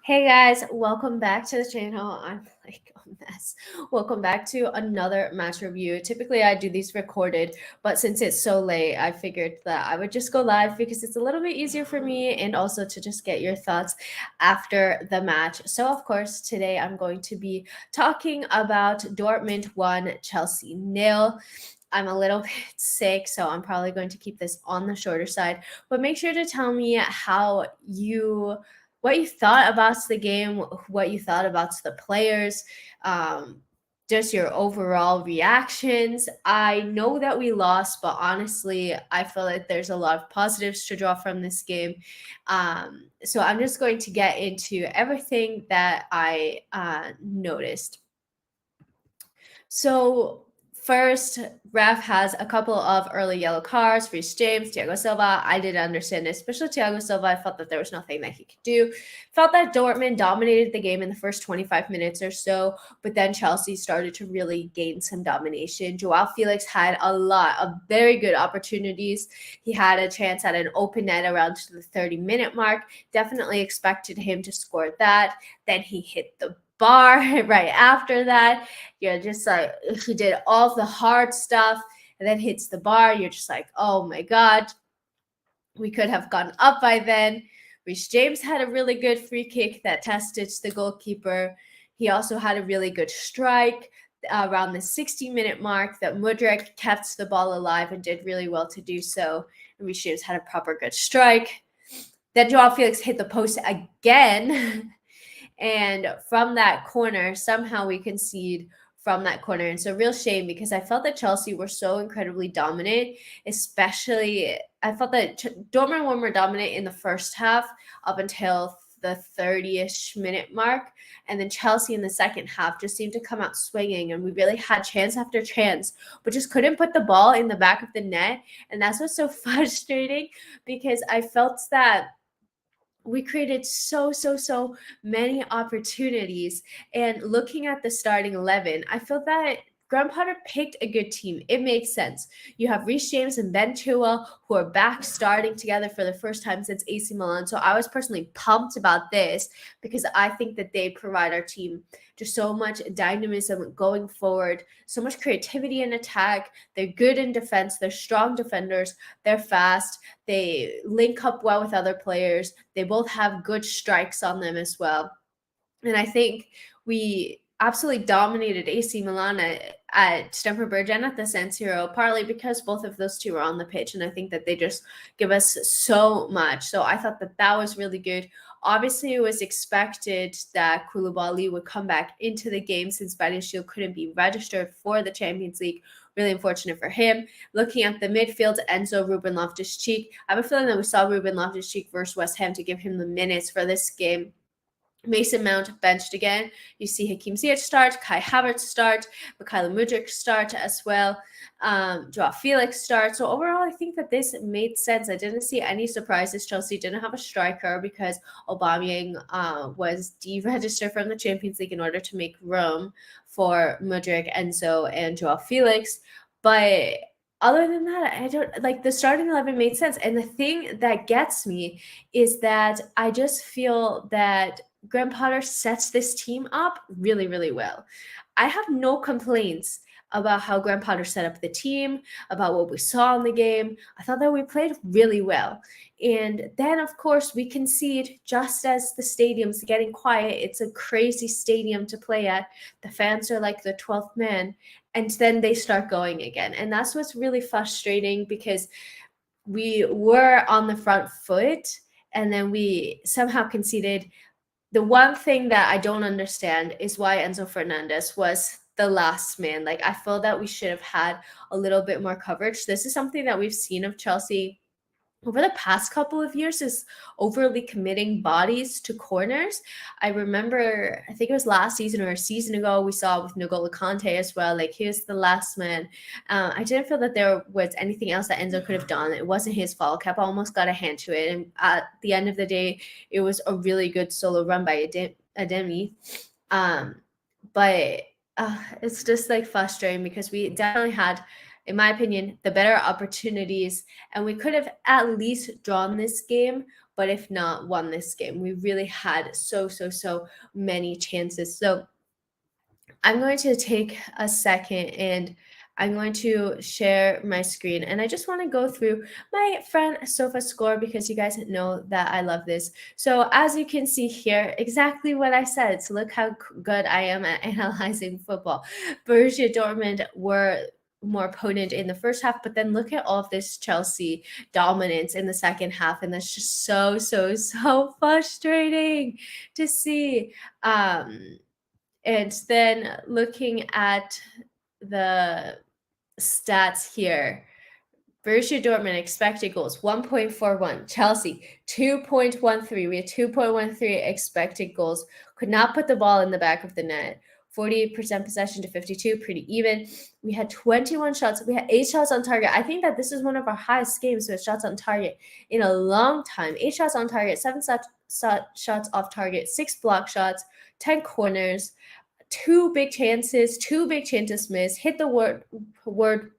Hey guys, welcome back to the channel. I'm like a mess. Welcome back to another match review. Typically, I do these recorded, but since it's so late, I figured that I would just go live because it's a little bit easier for me and also to just get your thoughts after the match. So, of course, today I'm going to be talking about Dortmund 1, Chelsea nil. I'm a little bit sick, so I'm probably going to keep this on the shorter side. But make sure to tell me what you thought about the game, what you thought about the players, um, just your overall reactions. I know that we lost, but honestly, I feel like there's a lot of positives to draw from this game. So I'm just going to get into everything that I noticed. So first, ref has a couple of early yellow cards for James, Thiago Silva. I didn't understand it, especially Thiago Silva. I felt that there was nothing that he could do. Felt that Dortmund dominated the game in the first 25 minutes or so, but then Chelsea started to really gain some domination. Joao Felix had a lot of very good opportunities. He had a chance at an open net around the 30-minute mark. Definitely expected him to score that. Then he hit the bar right after that. You're just like, he did all the hard stuff and then hits the bar. You're just like, oh my God, we could have gone up by then. Reece James had a really good free kick that tested the goalkeeper. He also had a really good strike around the 60-minute mark that Mudryk kept the ball alive and did really well to do so. And Reece James had a proper good strike. Then Joao Felix hit the post again. And from that corner, somehow we concede from that corner. And it's a real shame because I felt that Chelsea were so incredibly dominant, especially I felt that Dortmund were more dominant in the first half up until the 30-ish minute mark. And then Chelsea in the second half just seemed to come out swinging. And we really had chance after chance, but just couldn't put the ball in the back of the net. And that's what's so frustrating because I felt that we created so many opportunities. And looking at the starting 11, I feel that Graham Potter picked a good team. It makes sense. You have Reece James and Ben Chilwell who are back starting together for the first time since AC Milan. So I was personally pumped about this because I think that they provide our team just so much dynamism going forward, so much creativity in attack. They're good in defense. They're strong defenders. They're fast. They link up well with other players. They both have good strikes on them as well. And I think we absolutely dominated AC Milan at Stamford Bridge and at the San Siro, partly because both of those two are on the pitch. And I think that they just give us so much. So I thought that that was really good. Obviously, it was expected that Koulibaly would come back into the game since Badiashile couldn't be registered for the Champions League. Really unfortunate for him. Looking at the midfield, Enzo, Ruben Loftus-Cheek. I have a feeling that we saw Ruben Loftus-Cheek versus West Ham to give him the minutes for this game. Mason Mount benched again. You see Hakim Ziyech start, Kai Havertz start, Mikhailo Mudryk start as well. Joao Felix start. So overall, I think that this made sense. I didn't see any surprises. Chelsea didn't have a striker because Aubameyang was deregistered from the Champions League in order to make room for Mudryk, Enzo, and Joao Felix. But other than that, I don't like the starting 11 made sense. And the thing that gets me is that I just feel that Graham Potter sets this team up really well. I have no complaints about how Graham Potter set up the team, about what we saw in the game. I thought that we played really well. And then, of course, we concede just as the stadium's getting quiet. It's a crazy stadium to play at. The fans are like the 12th man. And then they start going again. And that's what's really frustrating because we were on the front foot and then we somehow conceded. The one thing that I don't understand is why Enzo Fernandez was the last man. Like, I feel that we should have had a little bit more coverage. This is something that we've seen of Chelsea over the past couple of years, is overly committing bodies to corners. I remember, I think it was last season or a season ago, we saw with N'Golo Kante as well. Like, he was the last man. I didn't feel that there was anything else that Enzo could have done. It wasn't his fault. Kepa almost got a hand to it. And at the end of the day, it was a really good solo run by Ademi. But it's just like frustrating because we definitely had, in my opinion, the better opportunities, and we could have at least drawn this game. but if not, won this game. We really had so many chances. So I'm going to take a second and I'm going to share my screen. And I just want to go through my friend Sofa score because you guys know that I love this. So as you can see here, exactly what I said. So look how good I am at analyzing football. Borussia Dortmund were more potent in the first half, but then look at all of this Chelsea dominance in the second half. And that's just so frustrating to see. And then looking at the stats here, Borussia Dortmund expected goals 1.41, Chelsea 2.13. We had 2.13 expected goals. Could not put the ball in the back of the net. 48% possession to 52, pretty even. We had 21 shots. We had 8 shots on target. I think that this is one of our highest games with shots on target in a long time. 8 shots on target, 7 shots off target, 6 block shots, 10 corners, two big chances missed, hit the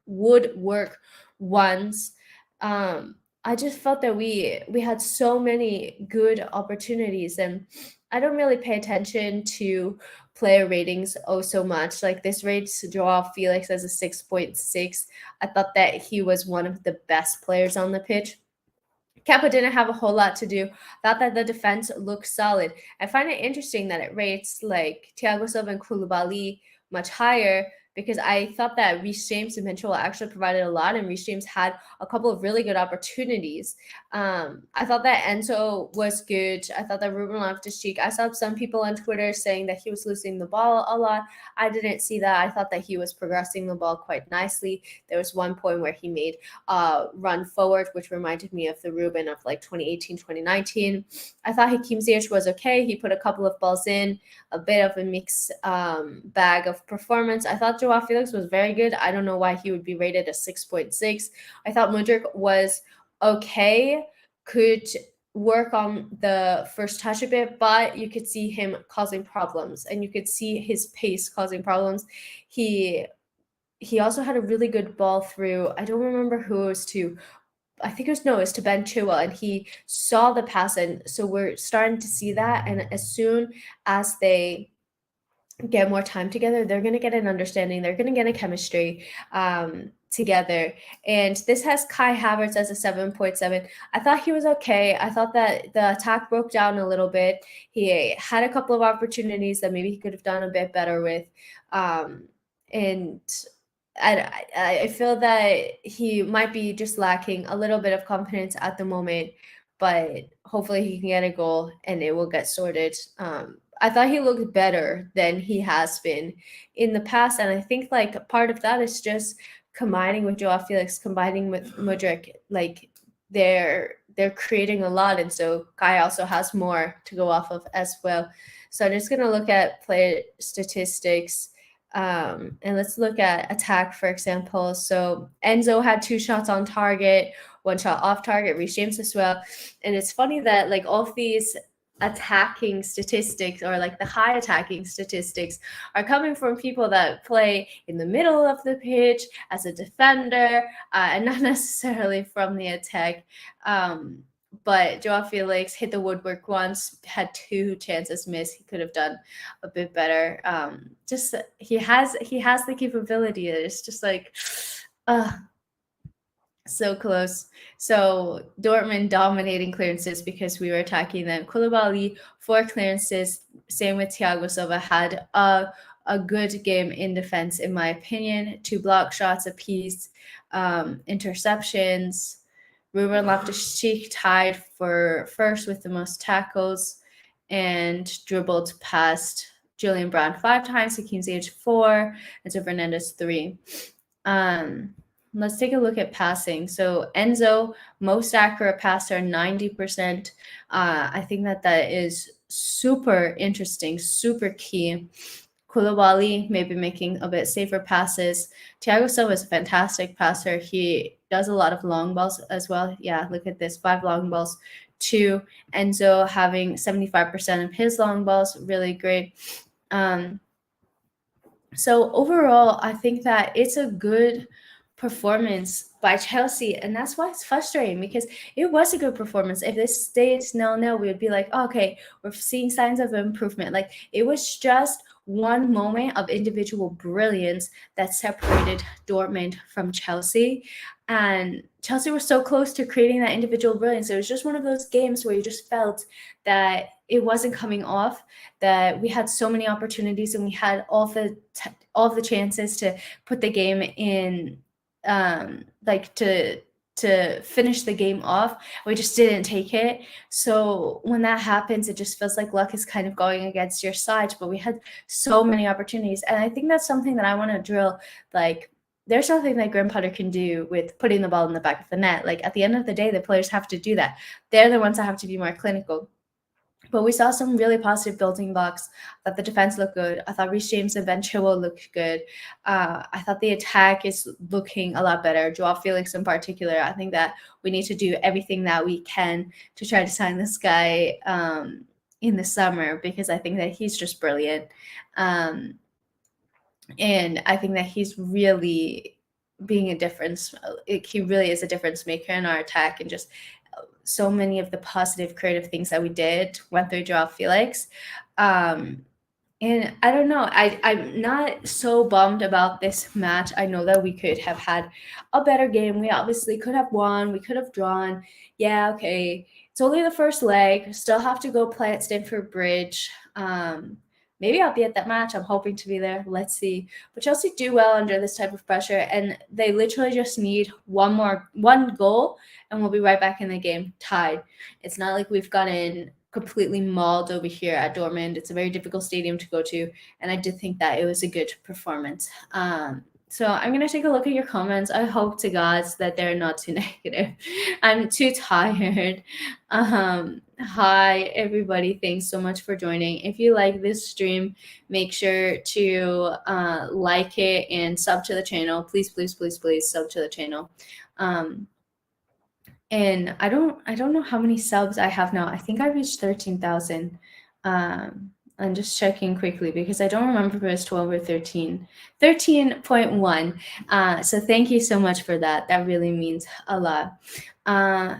woodwork once. I just felt that we had so many good opportunities, and I don't really pay attention to player ratings so much. Like this rates Joao Felix as a 6.6. I thought that he was one of the best players on the pitch. Kepa didn't have a whole lot to do. Thought that the defense looked solid. I find it interesting that it rates like Thiago Silva and Koulibaly much higher because I thought that Reece James and Mitchell actually provided a lot, and Reece James had a couple of really good opportunities. I thought that Enzo was good. I thought that Ruben Loftus-Cheek. I saw some people on Twitter saying that he was losing the ball a lot. I didn't see that. I thought that he was progressing the ball quite nicely. There was one point where he made run forward, which reminded me of the Ruben of like 2018, 2019. I thought Hakim Ziyech was okay. He put a couple of balls in, a bit of a mixed bag of performance. I thought Joao Felix was very good. I don't know why he would be rated a 6.6. I thought Mudryk was okay, could work on the first touch a bit, but you could see him causing problems, and you could see his pace causing problems. He also had a really good ball through. I don't remember who it was to. I think it was to Ben Chilwell, and he saw the pass, and so we're starting to see that. And as soon as they get more time together, they're going to get an understanding. They're going to get a chemistry together. And this has Kai Havertz as a 7.7. I thought he was okay. I thought that the attack broke down a little bit. He had a couple of opportunities that maybe he could have done a bit better with. And I feel that he might be just lacking a little bit of confidence at the moment, but hopefully he can get a goal and it will get sorted. I thought he looked better than he has been in the past, and I think like part of that is just combining with Joao Felix, combining with Mudryk. Like they're creating a lot, and so Kai also has more to go off of as well. So I'm just gonna look at player statistics. And let's look at attack, for example. So Enzo had 2 shots on target, 1 shot off target, Reece James as well. And it's funny that like all of these attacking statistics, or like the high attacking statistics, are coming from people that play in the middle of the pitch as a defender, and not necessarily from the attack. But Joao Felix hit the woodwork once, had 2 chances missed. He could have done a bit better. Just he has the capability. It's just like, so close. So Dortmund dominating clearances because we were attacking them. Koulibaly 4 clearances. Same with Thiago Silva, had a good game in defense, in my opinion. 2 block shots apiece, interceptions. Ruben Loftus-Cheek tied for first with the most tackles and dribbled past Julian Brown 5 times, Hakim Ziyech 4, and Enzo Fernandez 3. Let's take a look at passing. So Enzo, most accurate passer, 90%. I think that is super interesting, super key. Koulibaly maybe making a bit safer passes. Thiago Silva is a fantastic passer. He does a lot of long balls as well. Yeah, look at this, 5 long balls. 2. Enzo having 75% of his long balls, really great. So overall, I think that it's a good performance by Chelsea, and that's why it's frustrating because it was a good performance. If this stays 0-0, we would be like, oh, okay, we're seeing signs of improvement. Like it was just one moment of individual brilliance that separated Dortmund from Chelsea. And Chelsea were so close to creating that individual brilliance. It was just one of those games where you just felt that it wasn't coming off, that we had so many opportunities and we had all the chances to put the game in, like to finish the game off. We just didn't take it. So when that happens, it just feels like luck is kind of going against your side. But we had so many opportunities, and I think that's something that I want to drill. Like, there's nothing that Graham Potter can do with putting the ball in the back of the net. Like at the end of the day, the players have to do that. They're the ones that have to be more clinical. But we saw some really positive building blocks. I thought the defense looked good. I thought Reece James and Ben Chilwell looked good. I thought the attack is looking a lot better. Joao Felix in particular. I think that we need to do everything that we can to try to sign this guy in the summer, because I think that he's just brilliant. And I think that he's really being a difference. He really is a difference maker in our attack, and just so many of the positive creative things that we did went through Joao Felix. And I don't know, I'm not so bummed about this match. I know that we could have had a better game. We obviously could have won. We could have drawn. Yeah, okay. It's only the first leg. Still have to go play at Stamford Bridge. Maybe I'll be at that match. I'm hoping to be there. Let's see. But Chelsea do well under this type of pressure, and they literally just need one goal, and we'll be right back in the game, tied. It's not like we've gotten completely mauled over here at Dortmund. It's a very difficult stadium to go to, and I did think that it was a good performance. So I'm going to take a look at your comments. I hope to God that they're not too negative. I'm too tired. Hi, everybody. Thanks so much for joining. If you like this stream, make sure to like it and sub to the channel. Please, please, please, please sub to the channel. And I don't know how many subs I have now. I think I reached 13,000. I'm just checking quickly because I don't remember if it was 12 or 13. 13.1. So thank you so much for that. That really means a lot.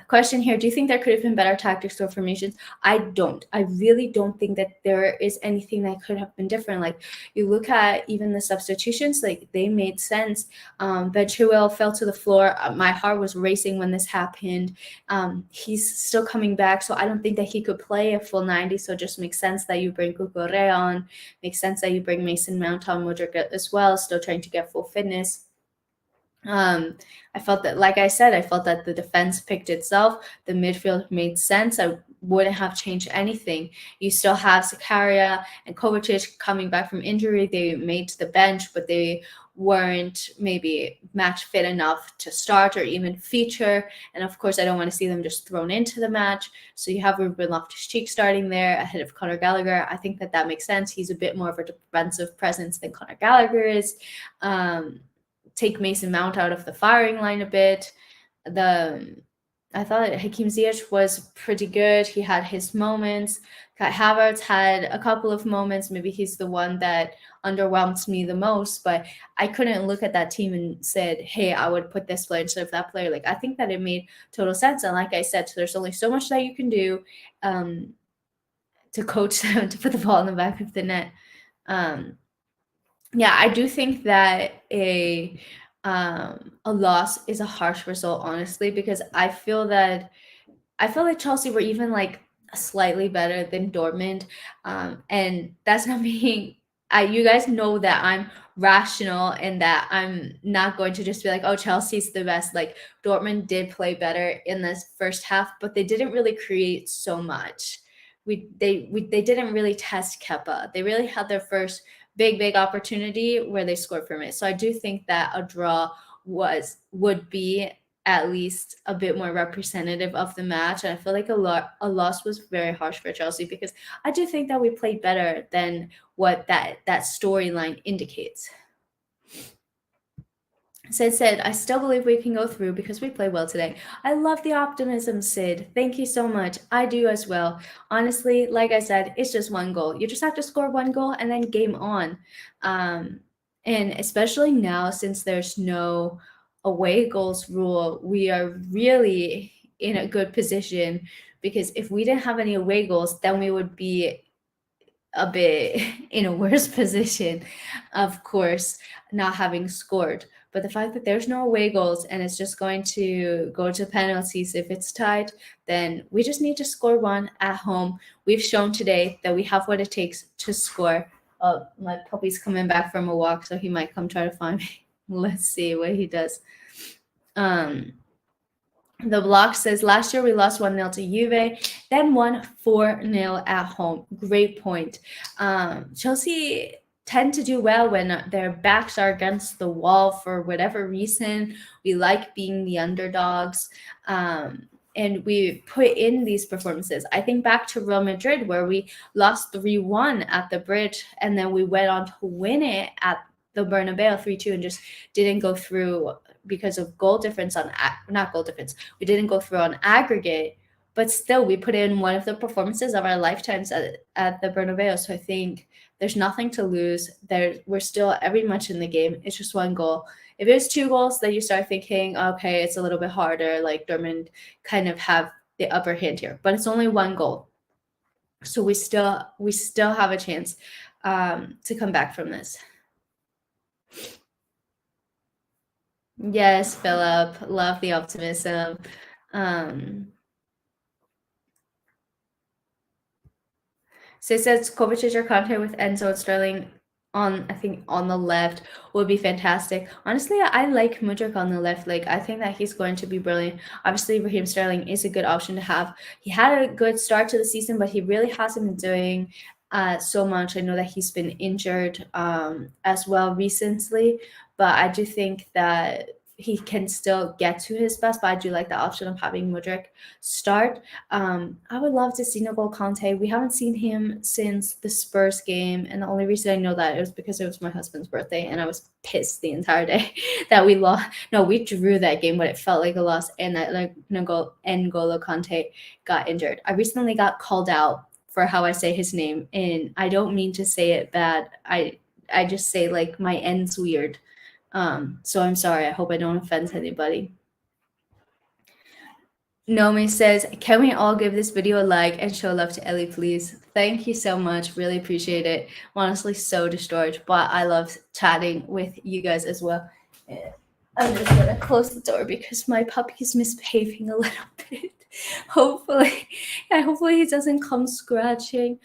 Question here. Do you think there could have been better tactics or formations? I don't. I really don't think that there is anything that could have been different. Like, you look at even the substitutions, like they made sense. Ben Chilwell fell to the floor. My heart was racing when this happened. He's still coming back, so I don't think that he could play a full 90. So it just makes sense that you bring Cucurella on. Makes sense that you bring Mason Mount on, Mudryk as well, still trying to get full fitness. I felt that, like I said, I felt that the defense picked itself. The midfield made sense. I wouldn't have changed anything. You still have Zakaria and Kovacic coming back from injury. They made the bench, but they weren't maybe match fit enough to start or even feature. And of course, I don't want to see them just thrown into the match. So you have Ruben Loftus-Cheek starting there ahead of Conor Gallagher. I think that makes sense. He's a bit more of a defensive presence than Conor Gallagher is. Take Mason Mount out of the firing line a bit. I thought Hakim Ziyech was pretty good. He had his moments. Kai Havertz had a couple of moments. Maybe he's the one that underwhelmed me the most, but I couldn't look at that team and said, hey, I would put this player instead of that player. Like, I think that it made total sense. And like I said, there's only so much that you can do to coach them to put the ball in the back of the net. Yeah, I do think that a loss is a harsh result, honestly, because I feel like Chelsea were even like slightly better than Dortmund, and that's not being. You guys know that I'm rational and that I'm not going to just be like, oh, Chelsea's the best. Like, Dortmund did play better in this first half, but they didn't really create so much. They didn't really test Kepa. They really had their first big opportunity where they scored from it. So I do think that a draw would be at least a bit more representative of the match. And I feel like a loss was very harsh for Chelsea, because I do think that we played better than what that storyline indicates. Sid said, I still believe we can go through because we played well today. I love the optimism, Sid. Thank you so much. I do as well. Honestly, like I said, it's just one goal. You just have to score one goal and then game on. And especially now, since there's no away goals rule, we are really in a good position, because if we didn't have any away goals, then we would be a bit in a worse position, of course, not having scored. But the fact that there's no away goals and it's just going to go to penalties if it's tied, then we just need to score one at home. We've shown today that we have what it takes to score. Oh, my puppy's coming back from a walk, so he might come try to find me. Let's see what he does. Um, the block says last year we lost 1-0 to Juve, then won 4-0 at home. Great point. Chelsea tend to do well when their backs are against the wall for whatever reason. We like being the underdogs. And we put in these performances. I think back to Real Madrid, where we lost 3-1 at the Bridge, and then we went on to win it at the Bernabeu 3-2 and just didn't go through because of goal difference on not goal difference. We didn't go through on aggregate, but still we put in one of the performances of our lifetimes at the Bernabeu. So I think there's nothing to lose. We're still every much in the game. It's just one goal. If it was 2 goals, then you start thinking, okay, it's a little bit harder. Like Dortmund kind of have the upper hand here, but it's only 1 goal, so we still have a chance to come back from this. Yes, Philip, love the optimism. So it says Kovacic or Conte with Enzo and Sterling on, I think, on the left would be fantastic. Honestly, I like Mudryk on the left. Like, I think that he's going to be brilliant. Obviously, Raheem Sterling is a good option to have. He had a good start to the season, but he really hasn't been doing so much. I know that he's been injured as well recently, but I do think that he can still get to his best. But I do like the option of having Mudryk start. I would love to see N'Golo Conte. We haven't seen him since the Spurs game, and the only reason I know that is because it was my husband's birthday, and I was pissed the entire day that we lost. No, we drew that game, but it felt like a loss, and that like N'Golo Conte got injured. I recently got called out for how I say his name, and I don't mean to say it bad. I just say like my N's weird. So I'm sorry. I hope I don't offend anybody. Nomi says, can we all give this video a like and show love to Ellie, please? Thank you so much. Really appreciate it. I'm honestly so destroyed, but I love chatting with you guys as well. I'm just going to close the door because my puppy's misbehaving a little bit. Hopefully he doesn't come scratching.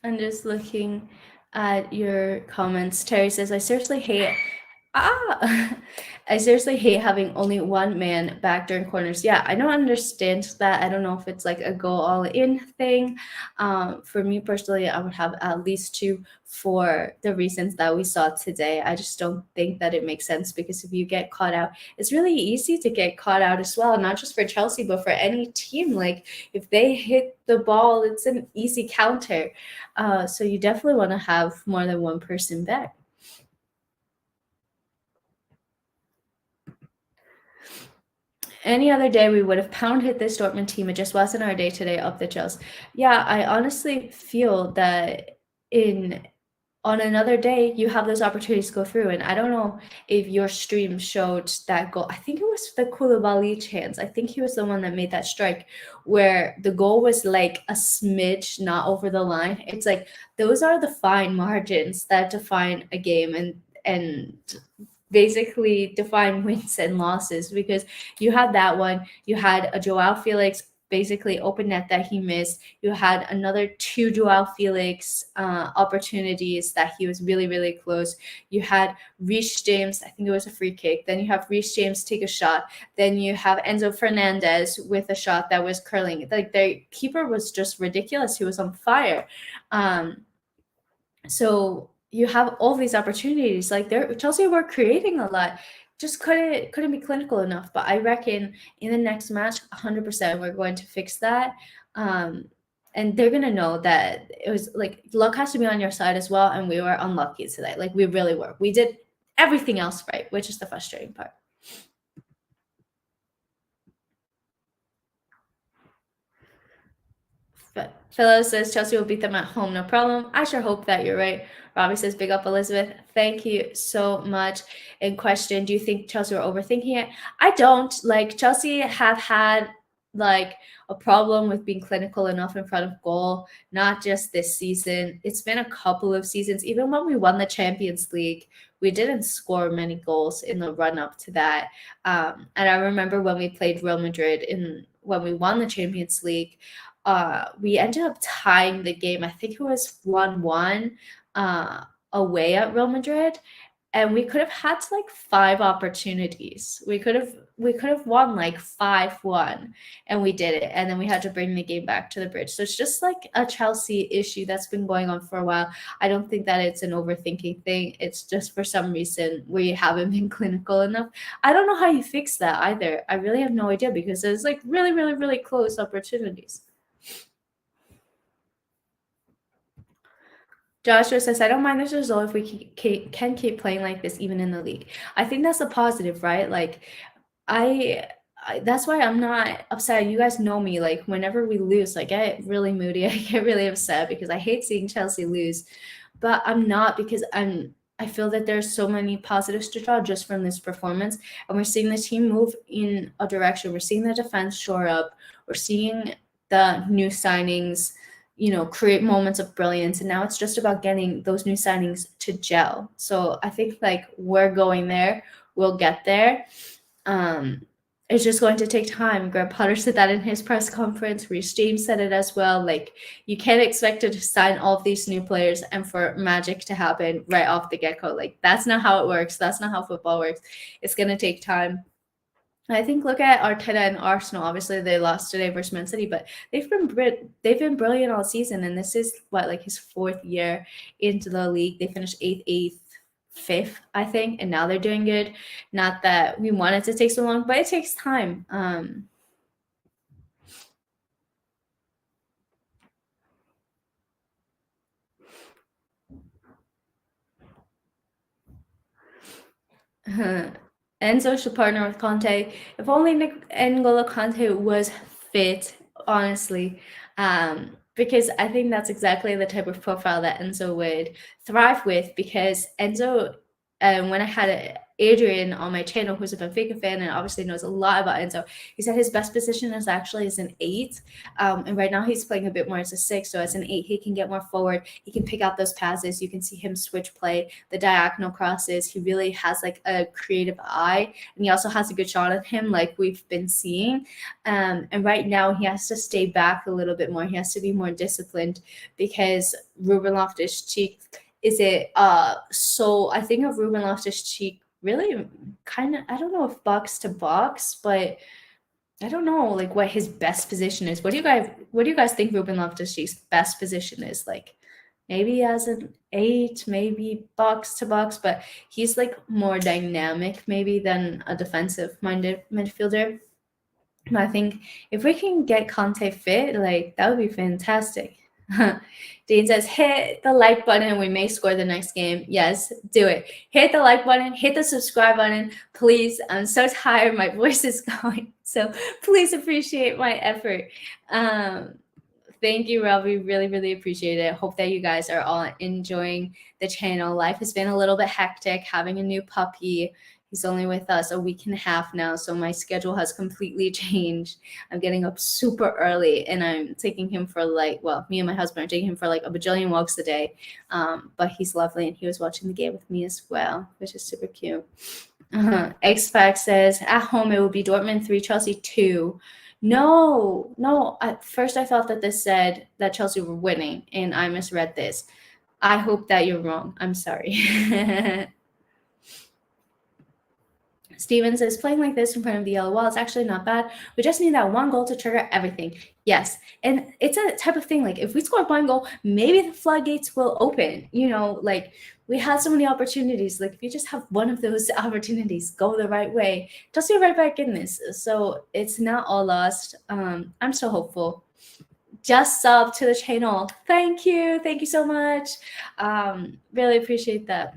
I'm just looking at your comments. Terry says, I seriously hate I seriously hate having only one man back during corners. Yeah, I don't understand that. I don't know if it's like a go all in thing. For me personally, I would have at least 2 for the reasons that we saw today. I just don't think that it makes sense, because if you get caught out, it's really easy to get caught out as well, not just for Chelsea, but for any team. Like if they hit the ball, it's an easy counter. So you definitely want to have more than one person back. Any other day, we would have pound hit this Dortmund team. It just wasn't our day today up the Chelsea. Yeah, I honestly feel that on another day, you have those opportunities to go through. And I don't know if your stream showed that goal. I think it was the Koulibaly chance. I think he was the one that made that strike where the goal was like a smidge not over the line. It's like those are the fine margins that define a game and basically define wins and losses, because you had that one, you had a Joao Felix basically open net that he missed, you had another 2 Joao Felix opportunities that he was really, really close, you had Reece James, I think it was a free kick, then you have Reece James take a shot, then you have Enzo Fernandez with a shot that was curling. Like their keeper was just ridiculous, he was on fire. So you have all these opportunities. Like Chelsea were creating a lot, just couldn't be clinical enough. But I reckon in the next match, 100% we're going to fix that. And they're gonna know that it was like luck has to be on your side as well. And we were unlucky today. Like we really were. We did everything else right, which is the frustrating part. But Philo says Chelsea will beat them at home, no problem. I sure hope that you're right. Robbie says, big up, Elizabeth. Thank you so much. In question, do you think Chelsea are overthinking it? I don't. Like, Chelsea have had, like, a problem with being clinical enough in front of goal, not just this season. It's been a couple of seasons. Even when we won the Champions League, we didn't score many goals in the run up to that. And I remember when we played Real Madrid when we won the Champions League, we ended up tying the game. I think it was 1-1 away at Real Madrid, and we could have had like 5 opportunities. We could have won like 5-1, and we did it. And then we had to bring the game back to the bridge. So it's just like a Chelsea issue that's been going on for a while. I don't think that it's an overthinking thing. It's just for some reason we haven't been clinical enough. I don't know how you fix that either. I really have no idea because there's like really, really, really close opportunities. Joshua says, I don't mind this result if we can keep playing like this even in the league. I think that's a positive, right? Like, that's why I'm not upset. You guys know me. Like, whenever we lose, I get really moody. I get really upset because I hate seeing Chelsea lose. But I'm not because I feel that there's so many positives to draw just from this performance. And we're seeing the team move in a direction. We're seeing the defense shore up. We're seeing the new signings create moments of brilliance. And now it's just about getting those new signings to gel. So I think like we're going there. We'll get there. It's just going to take time. Greg Potter said that in his press conference. Reece James said it as well. Like, you can't expect to sign all of these new players and for magic to happen right off the get-go. Like, that's not how it works. That's not how football works. It's going to take time. I think look at Arteta and Arsenal. Obviously, they lost today versus Man City, but they've been brilliant all season, and this is like his 4th year into the league. They finished 8th, 5th, I think, and now they're doing good. Not that we want it to take so long, but it takes time. Enzo should partner with Conte. If only N'Golo Conte was fit, honestly, because I think that's exactly the type of profile that Enzo would thrive with. Because Enzo, when I had Adrian on my channel, who's a Benfica fan and obviously knows a lot about Enzo, he said his best position is actually as an 8, and right now he's playing a bit more as a 6. So as an 8, he can get more forward. He can pick out those passes. You can see him switch play, the diagonal crosses. He really has like a creative eye, and he also has a good shot at him, like we've been seeing. And right now he has to stay back a little bit more. He has to be more disciplined because Ruben Loftus-Cheek is it. So I think of Ruben Loftus-Cheek really kind of, I don't know if box to box, but I don't know like what his best position is. What do you guys think Ruben Loftus-Cheek's best position is? Like, maybe as an 8, maybe box to box, but he's like more dynamic maybe than a defensive minded midfielder. I think if we can get Conte fit, like that would be fantastic. Dean says, hit the like button and we may score the next game. Yes, do it. Hit the like button, hit the subscribe button, please. I'm so tired. My voice is going. So please appreciate my effort. Thank you, Robbie. Really, really appreciate it. Hope that you guys are all enjoying the channel. Life has been a little bit hectic, having a new puppy. He's only with us a week and a half now, so my schedule has completely changed. I'm getting up super early, and I'm taking him for me and my husband are taking him for like a bajillion walks a day. But he's lovely, and he was watching the game with me as well, which is super cute. X-Pac says, at home it will be Dortmund 3, Chelsea 2. No. At first I thought that this said that Chelsea were winning, and I misread this. I hope that you're wrong. I'm sorry. Steven says, playing like this in front of the yellow wall is actually not bad. We just need that one goal to trigger everything. Yes. And it's a type of thing, like if we score one goal, maybe the floodgates will open. Like we had so many opportunities. Like if you just have one of those opportunities go the right way, just be right back in this. So it's not all lost. I'm so hopeful. Just sub to the channel. Thank you. Thank you so much. Really appreciate that.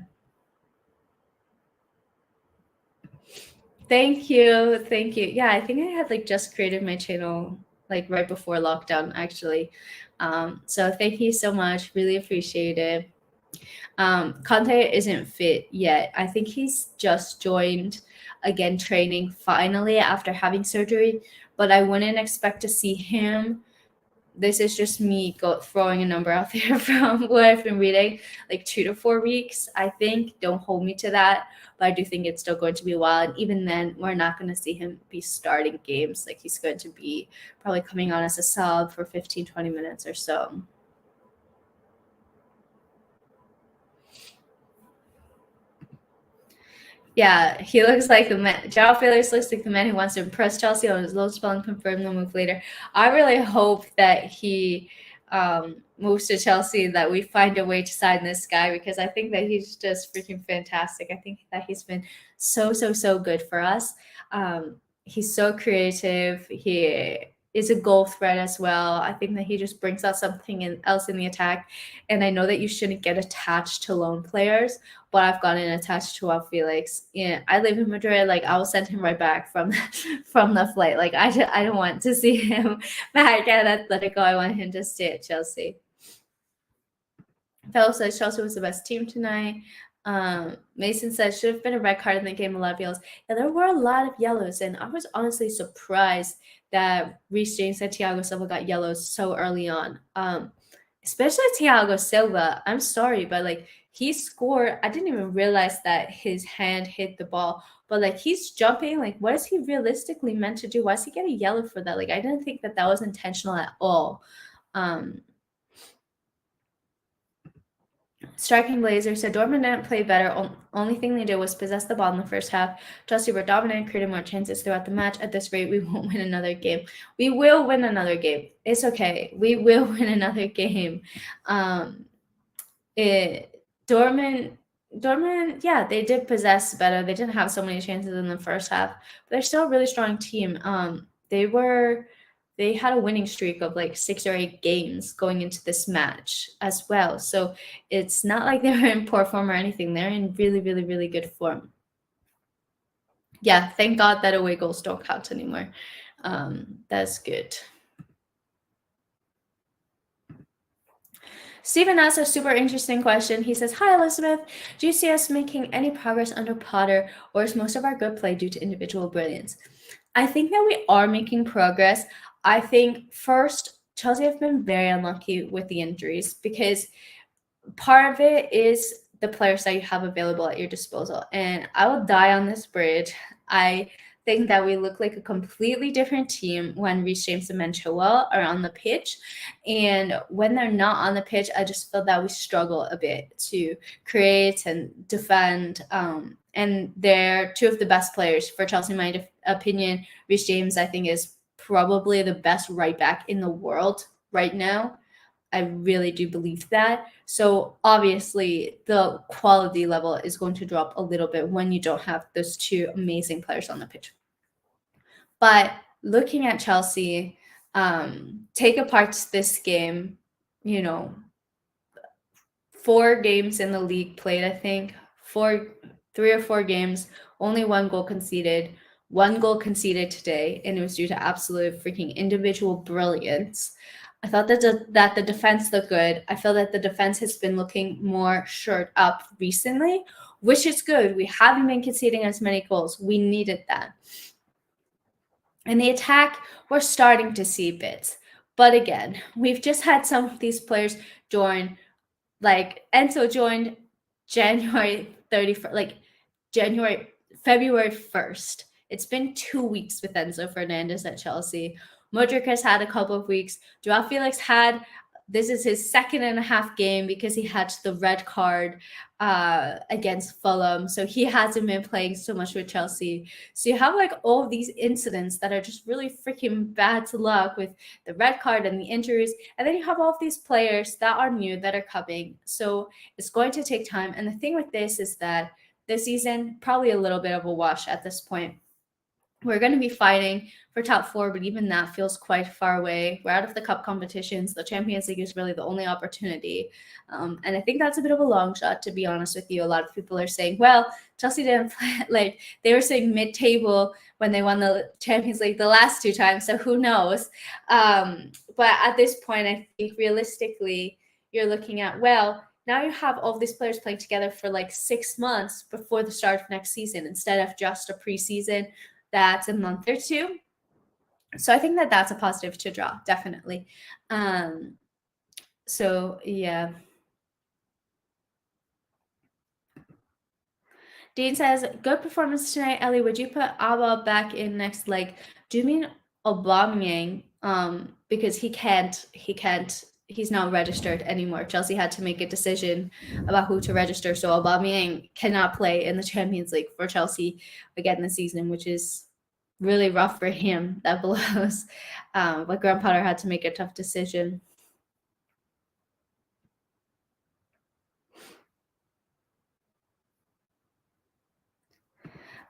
Thank you. Yeah, I think I had just created my channel right before lockdown actually. So thank you so much. Really appreciate it. Conte isn't fit yet. I think he's just joined again training finally after having surgery, but I wouldn't expect to see him. This is just me throwing a number out there from what I've been reading, like 2 to 4 weeks, I think. Don't hold me to that, but I do think it's still going to be a while. And even then, we're not going to see him be starting games. Like he's going to be probably coming on as a sub for 15, 20 minutes or so. Yeah, he looks like the man. Joao Felix looks like the man who wants to impress Chelsea on his low spell and confirm the move later. I really hope that he moves to Chelsea, that we find a way to sign this guy, because I think that he's just freaking fantastic. I think that he's been so good for us. He's so creative. He is a goal threat as well. I think that he just brings out something else in the attack. And I know that you shouldn't get attached to lone players, but I've gotten attached to Felix. Yeah, I live in Madrid. Like I will send him right back from from the flight. Like I don't want to see him back at Atletico. I want him to stay at Chelsea. Fellow says Chelsea was the best team tonight. Mason says should have been a red card in the game. A lot of yellows. Yeah, there were a lot of yellows, and I was honestly surprised that Reece James and Thiago Silva got yellows so early on. Especially Thiago Silva. I'm sorry, but like he scored. I didn't even realize that his hand hit the ball. But like he's jumping. Like what is he realistically meant to do? Why is he getting yellow for that? Like I didn't think that was intentional at all. Striking Blazer said Dortmund didn't play better. Only thing they did was possess the ball in the first half. Chelsea were dominant, created more chances throughout the match. At this rate, we won't win another game. We will win another game. It's okay. We will win another game. Dortmund, yeah, they did possess better. They didn't have so many chances in the first half, but they're still a really strong team. They had a winning streak of like 6 or 8 games going into this match as well. So it's not like they were in poor form or anything. They're in really good form. Yeah, thank God that away goals don't count anymore. That's good. Stephen asks a super interesting question. He says, hi, Elizabeth. Do you see us making any progress under Potter, or is most of our good play due to individual brilliance? I think that we are making progress. I think first, Chelsea have been very unlucky with the injuries, because part of it is the players that you have available at your disposal. And I will die on this bridge. I think that we look like a completely different team when Reece James and Chilwell are on the pitch. And when they're not on the pitch, I just feel that we struggle a bit to create and defend. And they're two of the best players for Chelsea, in my opinion. Reece James, I think, is probably the best right back in the world right now. I really do believe that. So obviously the quality level is going to drop a little bit when you don't have those two amazing players on the pitch. But looking at Chelsea, take apart this game, 4 games in the league played, I think, 3 or 4 games, only 1 goal conceded. 1 goal conceded today, and it was due to absolute freaking individual brilliance. I thought that the defense looked good. I feel that the defense has been looking more shored up recently, which is good. We haven't been conceding as many goals. We needed that. And the attack, we're starting to see bits. But again, we've just had some of these players join. Like Enzo joined January 31st, February 1st. It's been 2 weeks with Enzo Fernandez at Chelsea. Modric has had a couple of weeks. Joao Felix this is his 2.5 game because he had the red card against Fulham. So he hasn't been playing so much with Chelsea. So you have like all of these incidents that are just really freaking bad luck with the red card and the injuries. And then you have all of these players that are new that are coming. So it's going to take time. And the thing with this is that this season, probably a little bit of a wash at this point. We're going to be fighting for top four, but even that feels quite far away. We're out of the cup competitions. The Champions League is really the only opportunity. And I think that's a bit of a long shot, to be honest with you. A lot of people are saying, well, Chelsea didn't play, like they were saying mid-table when they won the Champions League the last two times. So who knows? But at this point, I think realistically, you're looking at, well, now you have all of these players playing together for like 6 months before the start of next season instead of just a preseason that's a month or two. So I think that that's a positive to draw, definitely. So yeah. Dean says, good performance tonight, Ellie. Would you put Abba back in next leg? Do you mean Aubameyang? Because he's not registered anymore. Chelsea had to make a decision about who to register. So Aubameyang cannot play in the Champions League for Chelsea again this season, which is really rough for him. That blows. But Graham Potter had to make a tough decision.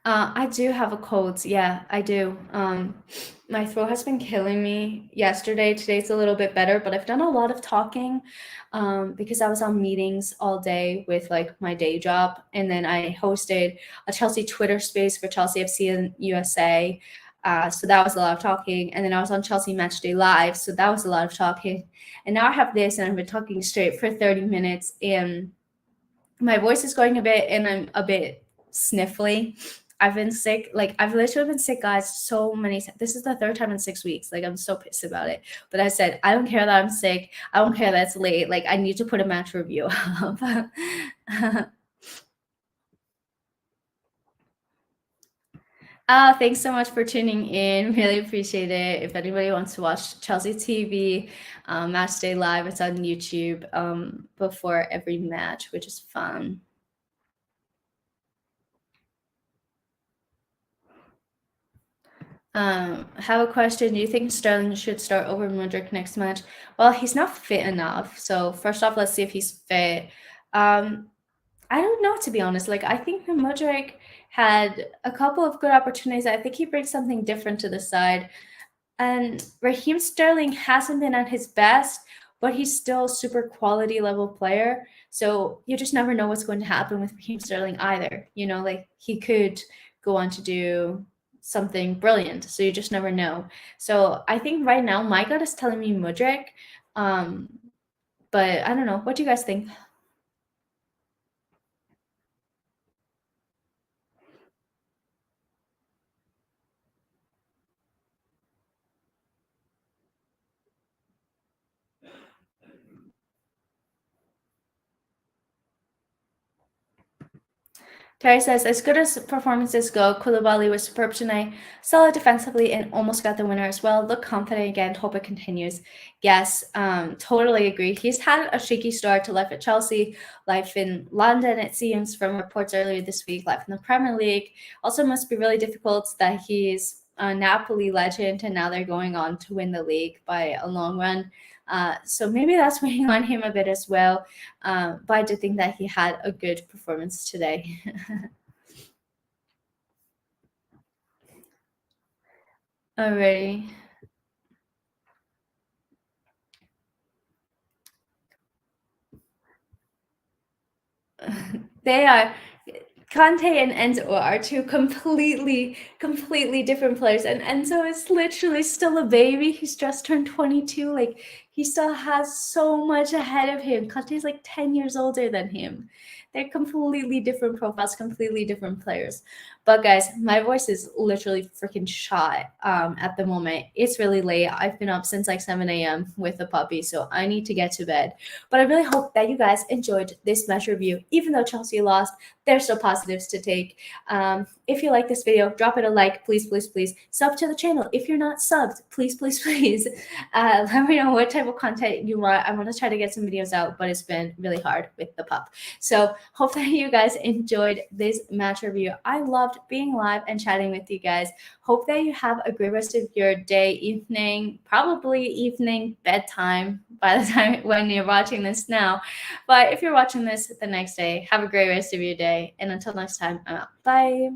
I do have a cold. Yeah, I do. My throat has been killing me yesterday. Today's a little bit better, but I've done a lot of talking because I was on meetings all day with like my day job. And then I hosted a Chelsea Twitter space for Chelsea FC and USA. So that was a lot of talking. And then I was on Chelsea Matchday Live. So that was a lot of talking. And now I have this and I've been talking straight for 30 minutes. And my voice is going a bit and I'm a bit sniffly. I've been sick. Like, I've literally been sick, guys, so many times. This is the third time in 6 weeks. Like, I'm so pissed about it. But I said, I don't care that I'm sick. I don't care that it's late. Like, I need to put a match review up. Thanks so much for tuning in. Really appreciate it. If anybody wants to watch Chelsea TV, Match Day Live, it's on YouTube before every match, which is fun. Have a question. Do you think Sterling should start over Mudryk next match? Well, he's not fit enough. So first off, let's see if he's fit. I don't know, to be honest. Like, I think Mudryk had a couple of good opportunities. I think he brings something different to the side. And Raheem Sterling hasn't been at his best, but he's still a super quality level player. So you just never know what's going to happen with Raheem Sterling either. You know, like he could go on to do something brilliant. So you just never know. So I think right now my gut is telling me Mudryk. But I don't know. What do you guys think? Terry says, as good as performances go, Koulibaly was superb tonight, solid defensively, and almost got the winner as well. Look confident again. Hope it continues. Yes, totally agree. He's had a shaky start to life at Chelsea, life in London, it seems, from reports earlier this week, life in the Premier League. Also must be really difficult that he's a Napoli legend, and now they're going on to win the league by a long run. So maybe that's weighing on him a bit as well. But I do think that he had a good performance today. Alrighty. They are Conte and Enzo are two completely different players. And Enzo is literally still a baby. He's just turned 22. Like, he still has so much ahead of him. Conte is like 10 years older than him. They're completely different profiles, completely different players. But guys, my voice is literally freaking shot at the moment. It's really late. I've been up since like 7 a.m. with the puppy, so I need to get to bed. But I really hope that you guys enjoyed this match review. Even though Chelsea lost, there's still positives to take. If you like this video, drop it a like, please. Sub to the channel. If you're not subbed, please. Let me know what type of content you want. I want to try to get some videos out, but it's been really hard with the pup. So hope that you guys enjoyed this match review. I loved being live and chatting with you guys. Hope that you have a great rest of your day, evening, probably evening, bedtime by the time when you're watching this now. But if you're watching this the next day, have a great rest of your day. And until next time, I'm out. Bye.